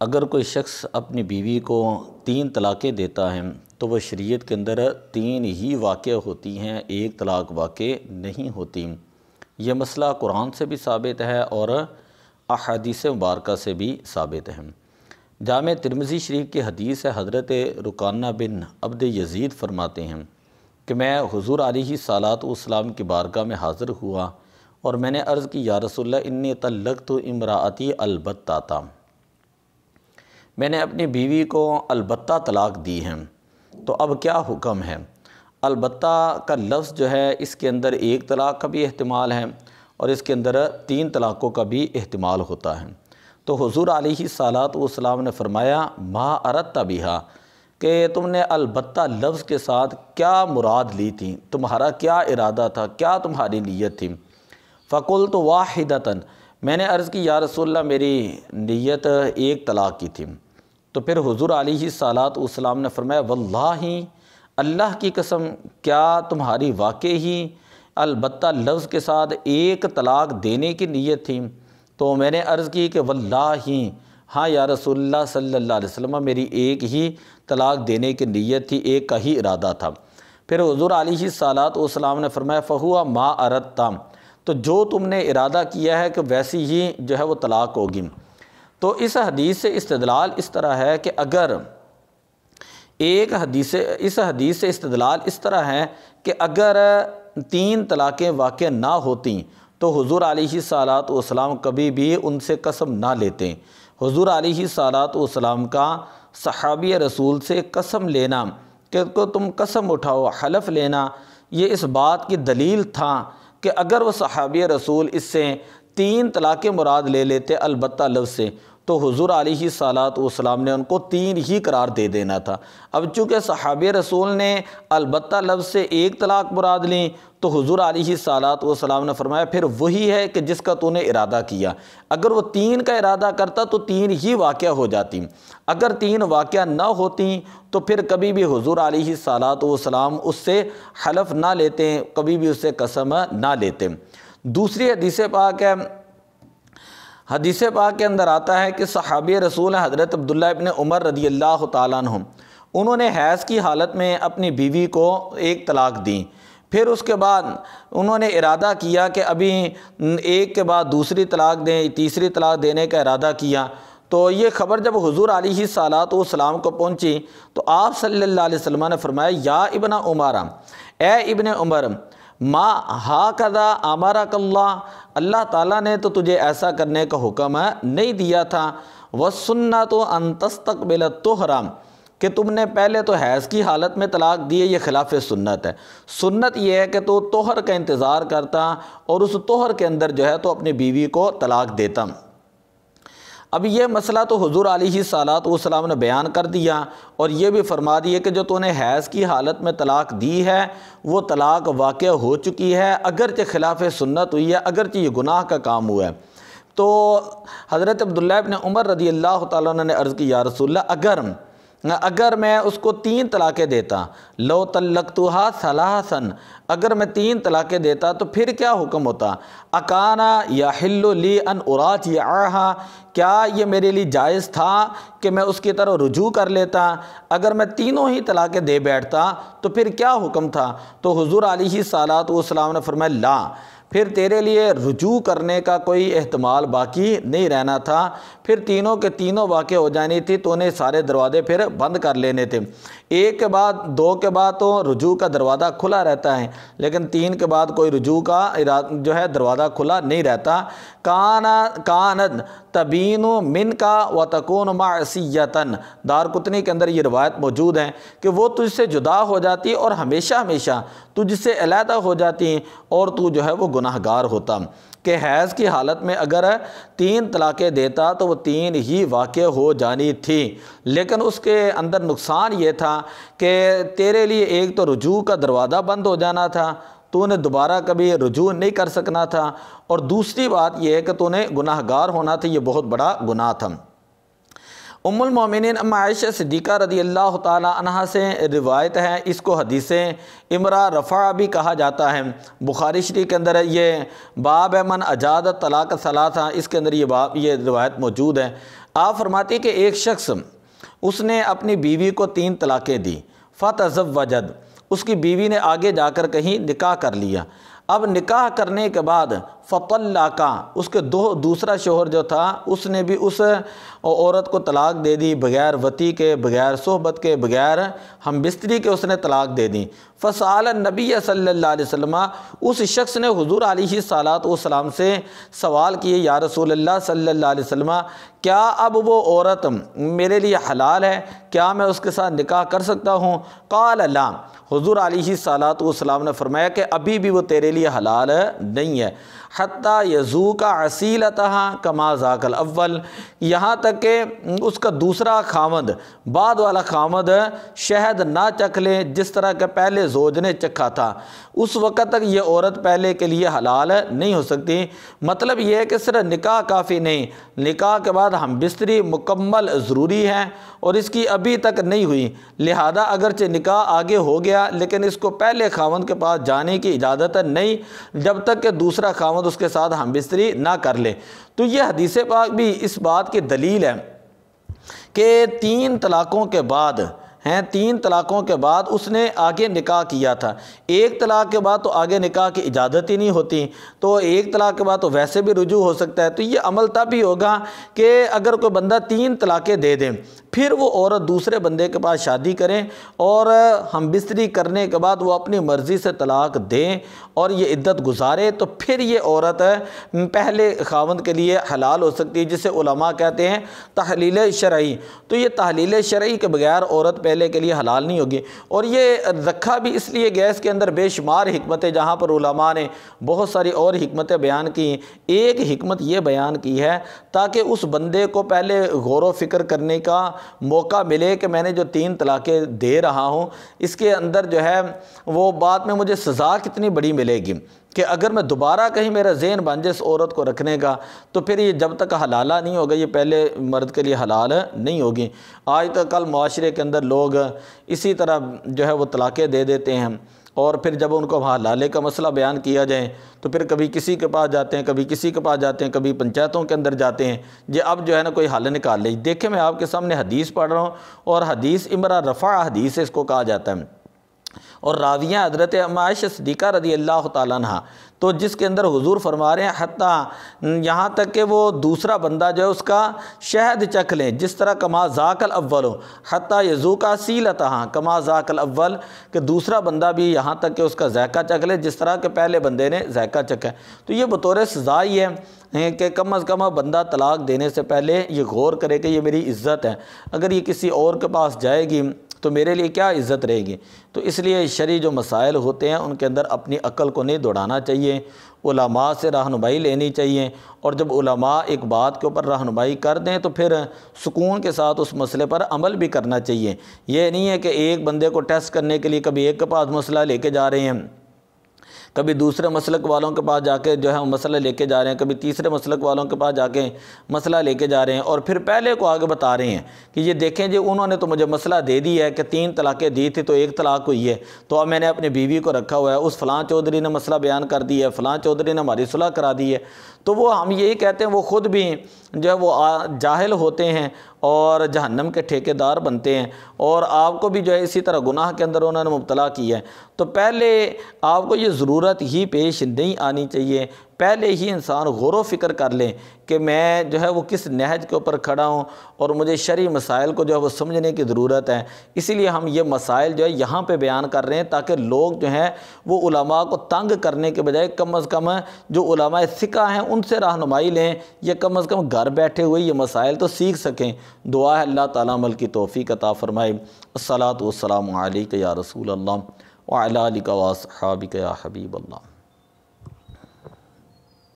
اگر کوئی شخص اپنی بیوی کو 3 طلاقیں دیتا ہے تو وہ شریعت کے اندر 3 ہی واقع ہوتی ہیں، ایک طلاق واقع نہیں ہوتی۔ یہ مسئلہ قرآن سے بھی ثابت ہے اور احادیث مبارکہ سے بھی ثابت ہے۔ جامع ترمذی شریف کی حدیث ہے، حضرت رکانہ بن عبد یزید فرماتے ہیں کہ میں حضور علیہ الصلاۃ والسلام کی بارگاہ میں حاضر ہوا اور میں نے عرض کی، یا رسول اللہ انی طلقت امراتی البتہ، میں نے اپنی بیوی کو البتہ طلاق دی ہے، تو اب کیا حکم ہے؟ البتہ کا لفظ جو ہے اس کے اندر ایک طلاق کا بھی احتمال ہے اور اس کے اندر 3 طلاقوں کا بھی احتمال ہوتا ہے۔ تو حضور علیہ الصلاۃ والسلام نے فرمایا ما اردت بہا، کہ تم نے البتہ لفظ کے ساتھ کیا مراد لی تھی، تمہارا کیا ارادہ تھا، کیا تمہاری نیت تھی؟ فقلت واحدۃ، میں نے عرض کی یا رسول اللہ میری نیت ایک طلاق کی تھی۔ تو پھر حضور علیہ الصلاۃ والسلام نے فرمایا واللہ، اللہ کی قسم، کیا تمہاری واقع ہی البتہ لفظ کے ساتھ ایک طلاق دینے کی نیت تھی؟ تو میں نے عرض کی کہ واللہ ہاں یا رسول اللہ صلی اللہ علیہ وسلم، میری ایک ہی طلاق دینے کی نیت تھی، ایک کا ہی ارادہ تھا۔ پھر حضور علیہ الصلاۃ والسلام نے فرمایا فہو ما اردت، تو جو تم نے ارادہ کیا ہے کہ ویسی ہی جو ہے وہ طلاق ہوگی۔ تو اس حدیث سے استدلال اس طرح ہے کہ اگر اس حدیث سے استدلال اس طرح ہے کہ اگر 3 طلاقیں واقع نہ ہوتیں تو حضور علیہ الصلاۃ والسلام کبھی بھی ان سے قسم نہ لیتے۔ حضور علیہ الصلاۃ والسلام کا صحابی رسول سے قسم لینا کہ تم قسم اٹھاؤ، حلف لینا، یہ اس بات کی دلیل تھا کہ اگر وہ صحابی رسول اس سے 3 طلاقیں مراد لے لیتے البتہ لفظ سے، تو حضور علیہ الصلاۃ والسلام نے ان کو 3 ہی قرار دے دینا تھا۔ اب چونکہ صحابی رسول نے البتہ لفظ سے 1 طلاق مراد لیں تو حضور علیہ الصلاۃ والسلام نے فرمایا پھر وہی ہے کہ جس کا تو نے ارادہ کیا۔ اگر وہ 3 کا ارادہ کرتا تو 3 ہی واقع ہو جاتی، اگر 3 واقع نہ ہوتی تو پھر کبھی بھی حضور علیہ الصلاۃ والسلام اس سے حلف نہ لیتے، کبھی بھی اس سے قسم نہ لیتے۔ دوسری حدیث پاک ہے، حدیث پاک کے اندر آتا ہے کہ صحابی رسول حضرت عبداللہ ابن عمر رضی اللہ تعالیٰ عنہ، انہوں نے حیض کی حالت میں اپنی بیوی کو 1 طلاق دی، پھر اس کے بعد انہوں نے ارادہ کیا کہ ابھی 1 کے بعد دوسری طلاق دیں، تیسری طلاق دینے کا ارادہ کیا۔ تو یہ خبر جب حضور علیہ الصلاۃ والسلام کو پہنچی تو آپ صلی اللہ علیہ وسلم نے فرمایا یا ابن عمر، اے ابن عمر، ما ہاکذا امرک اللہ، اللہ تعالیٰ نے تو تجھے ایسا کرنے کا حکم نہیں دیا تھا، والسنۃ ان تستقبل الطہر، کہ تم نے پہلے تو حیض کی حالت میں طلاق دی ہے، یہ خلاف سنت ہے۔ سنت یہ ہے کہ تو طہر کا انتظار کرتا اور اس طہر کے اندر جو ہے تو اپنی بیوی کو طلاق دیتا۔ اب یہ مسئلہ تو حضور علیہ الصلاۃ والسلام نے بیان کر دیا اور یہ بھی فرما دیا کہ جو تو نے حیض کی حالت میں طلاق دی ہے وہ طلاق واقع ہو چکی ہے، اگرچہ خلاف سنت ہوئی ہے، اگرچہ یہ گناہ کا کام ہوا ہے۔ تو حضرت عبداللہ ابن عمر رضی اللہ تعالیٰ عنہ نے عرض کی یا رسول اللہ، اگر میں اس کو 3 طلاقیں دیتا، لو طلقتها ثلاثا، اگر میں 3 طلاقیں دیتا تو پھر کیا حکم ہوتا؟ اکانا یحل لی ان اراجعها، کیا یہ میرے لیے جائز تھا کہ میں اس کی طرف رجوع کر لیتا؟ اگر میں تینوں ہی طلاقیں دے بیٹھتا تو پھر کیا حکم تھا؟ تو حضور علیہ الصلاۃ والسلام نے فرمایا لا، پھر تیرے لیے رجوع کرنے کا کوئی احتمال باقی نہیں رہنا تھا، پھر تینوں کے تینوں واقع ہو جانی تھی، تو انہیں سارے دروازے پھر بند کر لینے تھے۔ 1 کے بعد 2 کے بعد تو رجوع کا دروازہ کھلا رہتا ہے، لیکن 3 کے بعد کوئی رجوع کا جو ہے دروازہ کھلا نہیں رہتا۔ کانت تبین من کا وتکون معصیتاً، دارقطنی کے اندر یہ روایت موجود ہے کہ وہ تجھ سے جدا ہو جاتی اور ہمیشہ ہمیشہ تجھ سے علیحدہ ہو جاتی اور تو جو ہے وہ گناہ گار ہوتا۔ کہ حیض کی حالت میں اگر 3 طلاقیں دیتا تو وہ 3 ہی واقع ہو جانی تھی، لیکن اس کے اندر نقصان یہ تھا کہ تیرے لیے ایک تو رجوع کا دروازہ بند ہو جانا تھا، تو نے دوبارہ کبھی رجوع نہیں کر سکنا تھا، اور دوسری بات یہ ہے کہ تو نے گناہ گار ہونا تھا، یہ بہت بڑا گناہ تھا۔ ام المومنین ام عائشہ صدیقہ رضی اللہ تعالیٰ عنہا سے روایت ہے، اس کو حدیث امرا رفع بھی کہا جاتا ہے۔ بخاری شریف کے اندر یہ باب من اجاد طلاق ثلاثہ، اس کے اندر یہ روایت موجود ہے۔ آپ فرماتے کہ ایک شخص اس نے اپنی بیوی کو 3 طلاقیں دی، فتزوجد، اس کی بیوی نے آگے جا کر کہیں نکاح کر لیا، اب نکاح کرنے کے بعد فطلقا، اس کے دوسرا شوہر جو تھا اس نے بھی اس عورت کو طلاق دے دی، بغیر وطی کے، بغیر صحبت کے، بغیر ہم بستری کے اس نے طلاق دے دی۔ فسأل النبی صلی اللہ علیہ وسلم، اس شخص نے حضور علیہ الصلاۃ والسلام سے سوال کیے، یا رسول اللہ صلی اللہ علیہ وسلم، کیا اب وہ عورت میرے لیے حلال ہے؟ کیا میں اس کے ساتھ نکاح کر سکتا ہوں؟ قال لا، حضور علیہ الصلاۃ والسلام نے فرمایا کہ ابھی بھی وہ تیرے لیے حلال نہیں ہے، حتیٰ یذوق عصیلتہا کما ذاق الاول، یہاں تک کہ اس کا دوسرا خامد، بعد والا خامد شہد نہ چکھ لے جس طرح کہ پہلے زوج نے چکھا تھا، اس وقت تک یہ عورت پہلے کے لیے حلال نہیں ہو سکتی۔ مطلب یہ ہے کہ صرف نکاح کافی نہیں، نکاح کے بعد ہم بستری مکمل ضروری ہے، اور اس کی ابھی تک نہیں ہوئی، لہذا اگرچہ نکاح آگے ہو گیا لیکن اس کو پہلے خاوند کے پاس جانے کی اجازت نہیں جب تک کہ دوسرا خاوند اس کے ساتھ ہم بستری نہ کر لے۔ تو یہ حدیث پاک بھی اس بات کی دلیل ہے کہ 3 طلاقوں کے بعد 3 طلاقوں کے بعد اس نے آگے نکاح کیا تھا، 1 طلاق کے بعد تو آگے نکاح کی اجازت ہی نہیں ہوتی، تو 1 طلاق کے بعد تو ویسے بھی رجوع ہو سکتا ہے۔ تو یہ عمل تب ہی ہوگا کہ اگر کوئی بندہ 3 طلاقیں دے دے، پھر وہ عورت دوسرے بندے کے پاس شادی کریں اور ہم بستری کرنے کے بعد وہ اپنی مرضی سے طلاق دیں اور یہ عدت گزارے، تو پھر یہ عورت پہلے خاوند کے لیے حلال ہو سکتی ہے، جسے علماء کہتے ہیں تحلیل شرعی۔ تو یہ تحلیل شرعی کے بغیر عورت پہلے کے لیے حلال نہیں ہوگی، اور یہ رکھا بھی اس لیے گیا، اس کے اندر بے شمار حکمتیں، جہاں پر علماء نے بہت ساری اور حکمتیں بیان کی۔ ایک حکمت یہ بیان کی ہے تاکہ اس بندے کو پہلے غور و فکر کرنے کا موقع ملے کہ میں نے جو 3 طلاقیں دے رہا ہوں اس کے اندر جو ہے وہ بعد میں مجھے سزا کتنی بڑی ملے گی، کہ اگر میں دوبارہ کہیں میرا ذہن بن جائے اس عورت کو رکھنے کا تو پھر یہ جب تک حلالہ نہیں ہوگا یہ پہلے مرد کے لیے حلال نہیں ہوگی۔ آج تک کل معاشرے کے اندر لوگ اسی طرح جو ہے وہ طلاقیں دے دیتے ہیں، اور پھر جب ان کو حلالے کا مسئلہ بیان کیا جائے تو پھر کبھی کسی کے پاس جاتے ہیں، کبھی کسی کے پاس جاتے ہیں، کبھی پنچایتوں کے اندر جاتے ہیں، یہ اب جو ہے نا کوئی حل نکال لے۔ دیکھیں میں آپ کے سامنے حدیث پڑھ رہا ہوں، اور حدیث امرا رفع حدیث اس کو کہا جاتا ہے، اور راویہ حضرت عائشہ صدیقہ رضی اللہ تعالیٰ عنہ، تو جس کے اندر حضور فرما رہے ہیں حتیٰ یہاں تک کہ وہ دوسرا بندہ جو ہے اس کا شہد چکھ لیں، جس طرح کما ذاق الاول، حتیٰ یذوق عصیلتہا کما ذاق الاول، کہ دوسرا بندہ بھی یہاں تک کہ اس کا ذائقہ چکھ لے جس طرح کہ پہلے بندے نے ذائقہ چکھا ہے۔ تو یہ بطور سزا ہی ہے کہ کم از کم بندہ طلاق دینے سے پہلے یہ غور کرے کہ یہ میری عزت ہے، اگر یہ کسی اور کے پاس جائے گی تو میرے لیے کیا عزت رہے گی۔ تو اس لیے شرعی جو مسائل ہوتے ہیں ان کے اندر اپنی عقل کو نہیں دوڑانا چاہیے، علماء سے رہنمائی لینی چاہیے، اور جب علماء ایک بات کے اوپر رہنمائی کر دیں تو پھر سکون کے ساتھ اس مسئلے پر عمل بھی کرنا چاہیے۔ یہ نہیں ہے کہ ایک بندے کو ٹیسٹ کرنے کے لیے کبھی ایک کے پاس مسئلہ لے کے جا رہے ہیں، کبھی دوسرے مسلک والوں کے پاس جا کے جو ہے مسئلہ لے کے جا رہے ہیں، کبھی تیسرے مسلک والوں کے پاس جا کے مسئلہ لے کے جا رہے ہیں، اور پھر پہلے کو آگے بتا رہے ہیں کہ یہ دیکھیں جی انہوں نے تو مجھے مسئلہ دے دی ہے کہ 3 طلاقیں دی تھی تو 1 طلاق ہوئی ہے، تو اب میں نے اپنی بیوی کو رکھا ہوا ہے، اس فلاں چودھری نے مسئلہ بیان کر دی ہے، فلاں چودھری نے ہماری صلح کرا دی ہے۔ تو وہ ہم یہی کہتے ہیں وہ خود بھی جو ہے وہ جاہل ہوتے ہیں اور جہنم کے ٹھیکیدار بنتے ہیں، اور آپ کو بھی جو ہے اسی طرح گناہ کے اندر انہوں نے مبتلا کیا ہے۔ تو پہلے آپ کو یہ ضرورت ہی پیش نہیں آنی چاہیے، پہلے ہی انسان غور و فکر کر لیں کہ میں جو ہے وہ کس نہج کے اوپر کھڑا ہوں، اور مجھے شرعی مسائل کو جو ہے وہ سمجھنے کی ضرورت ہے۔ اسی لیے ہم یہ مسائل جو ہے یہاں پہ بیان کر رہے ہیں تاکہ لوگ جو ہیں وہ علماء کو تنگ کرنے کے بجائے کم از کم جو علماء ثقہ ہیں ان سے رہنمائی لیں، یا کم از کم گھر بیٹھے ہوئے یہ مسائل تو سیکھ سکیں۔ دعا ہے اللہ تعالیٰ عمل کی توفیق عطا فرمائے۔ الصلاۃ والسلام علیک یا رسول اللہ وعلی آلک واصحابک یا حبیب اللہ۔